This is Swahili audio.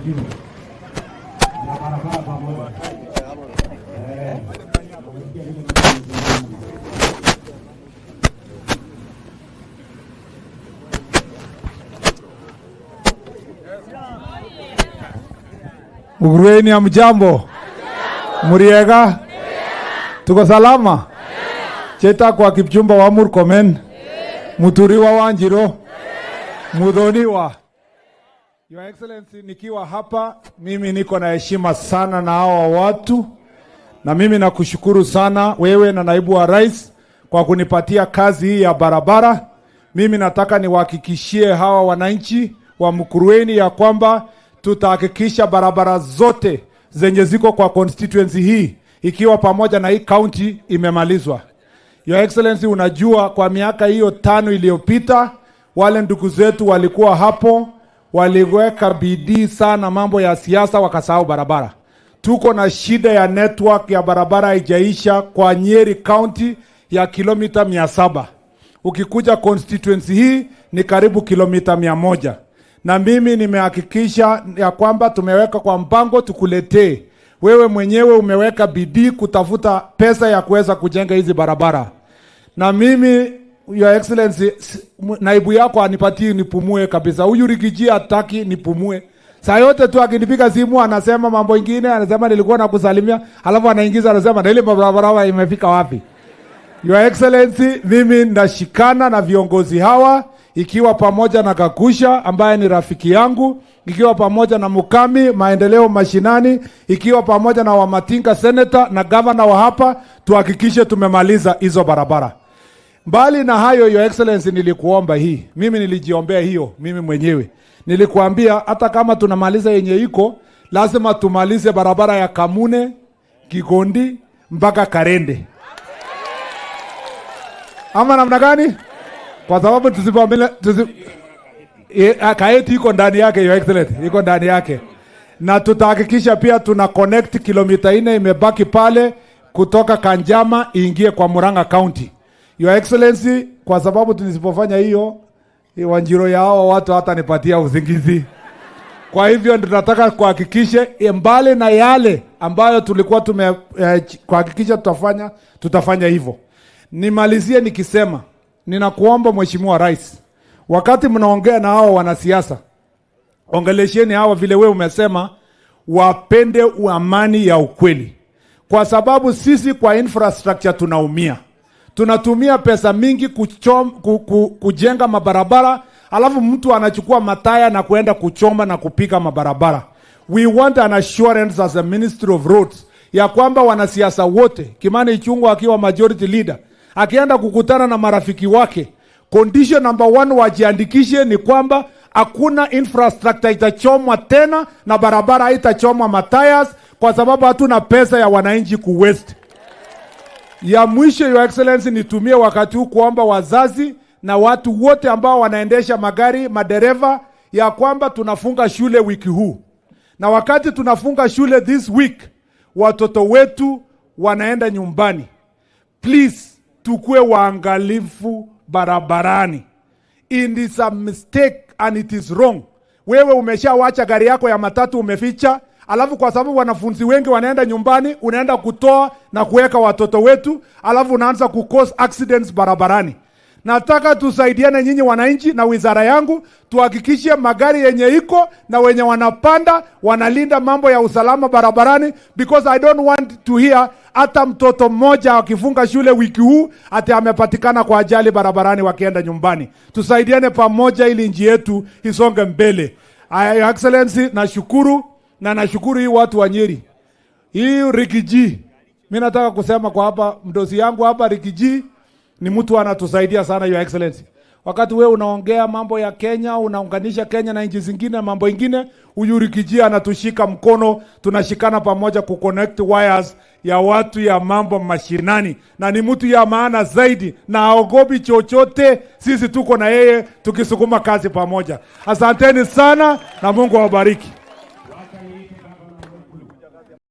wengine na barabara pamoja. Mugurweni ya mjambo. Muriega. Tuko salama. Cheta kwa Kipchumba wa Murkomen. Muturiwa wa Njiro. Mudhoniwa. Your Excellency, nikiwa hapa mimi niko na heshima sana na hawa watu, na mimi nakushukuru sana wewe na naibu wa rais kwa kunipatia kazi hii ya barabara. Mimi nataka niwahakikishie hawa wananchi wa Mkurweni ya kwamba tutahakikisha barabara zote zenye ziko kwa constituency hii ikiwa pamoja na hii county imemalizwa. Your Excellency, unajua kwa miaka hiyo 5 iliyopita wale ndugu zetu walikuwa hapo, waliweka bidii sana mambo ya siasa wakasahau barabara. Tuko na shida ya network ya barabara haijaisha kwa Nyeri County ya kilomita 700. Ukikuja constituency hii ni karibu kilomita 100. Na mimi nimehakikisha ya kwamba tumeweka kwa mpango tukuletee. Wewe mwenyewe umeweka bidii kutafuta pesa ya kuweza kujenga hizi barabara. Na mimi, Your Excellency, naibu yako anipatie nipumue kabisa. Huyu Rigiji hataki nipumue. Saa yote tu akinipiga simu anasema mambo ingine, anasema nilikuwa nakusalimia, alafu anaingiza anasema na ile barabara imefika wapi? Your Excellency, mimi ndashikana na viongozi hawa ikiwa pamoja na Kakusha ambaye ni rafiki yangu, ikiwa pamoja na Mukami maendeleo mashinani, ikiwa pamoja na Wamatinga senator na governor wa hapa, tuhakikishe tumemaliza hizo barabara. Mbali na hayo, Your Excellency, nilikuomba hii. Mimi nilijiombea hiyo mimi mwenyewe. Nilikuambia hata kama tunamaliza yenye iko, lazima tumalize barabara ya Kamune, Kigondi mpaka Karende. Ama namna gani? Kwa sababu Kaeti iko ndani yake, Your Excellency, iko ndani yake. Na tutahakikisha pia tuna connect kilomita 4 imebaki pale kutoka Kanjama iingie kwa Murang'a County. Your Excellency, kwa sababu tunisipofanya hiyo, Wanjiro yao watu hata nipatia usingizi. Kwa hivyo tunataka kuhakikisha mbali na yale ambayo tulikuwa kuhakikisha tutafanya hivyo. Nimalizie nikisema, ninakuomba Mheshimiwa Rais, wakati mnaongea na hao wanasiasa, ongelesheni hawa vile wewe umesema, wapende amani ya ukweli. Kwa sababu sisi kwa infrastructure tunaumia. Tunatumia pesa mingi kujenga mabarabara, alafu mtu anachukua mataya na kuenda kuchoma na kupika mabarabara. We want an assurance as a Ministry of Roads ya kwamba wanasiasa wote, Kimani Ichung'wah akiwa majority leader, akienda kukutana na marafiki wake, condition number 1 wajiandikishe ni kwamba hakuna infrastructure itachomwa tena na barabara haitachomwa matayas, kwa sababu hatuna pesa ya wananchi kuwaste. Ya mwisho, Your Excellency, nitumie wakati huu kuomba wazazi na watu wote ambao wanaendesha magari, madereva, ya kwamba tunafunga shule wiki huu. Na wakati tunafunga shule this week, watoto wetu wanaenda nyumbani. Please, tukue waangalifu barabarani. It is a mistake and it is wrong. Wewe umeshawacha gari yako ya matatu umeficha, alafu kwa sababu wanafunzi wengi wanaenda nyumbani, unaenda kutoa na kuweka watoto wetu, alafu unaanza cause accidents barabarani. Nataka tusaidiane nyinyi wananchi na wizara yangu, tuhakikishe magari yenye iko na wenye wanapanda wanalinda mambo ya usalama barabarani, because I don't want to hear hata mtoto mmoja akifunga shule wiki huu ati amepatikana kwa ajali barabarani wakienda nyumbani. Tusaidiane pamoja ili nchi yetu isonge mbele. Your Excellency, nashukuru na nashukuru hii watu wa Nyeri. Hii Rigiji, mimi nataka kusema kwa hapa mdosi yangu hapa, Rigiji ni mtu anatusaidia sana, Your Excellency. Wakati wewe unaongea mambo ya Kenya, unaunganisha Kenya na nchi zingine, mambo ingine, huyu Rigiji anatushika mkono, tunashikana pamoja kuconnect wires ya watu ya mambo mashinani, na ni mtu ya maana zaidi na haogopi chochote. Sisi tuko na yeye tukisukuma kazi pamoja. Asanteni sana na Mungu awabariki.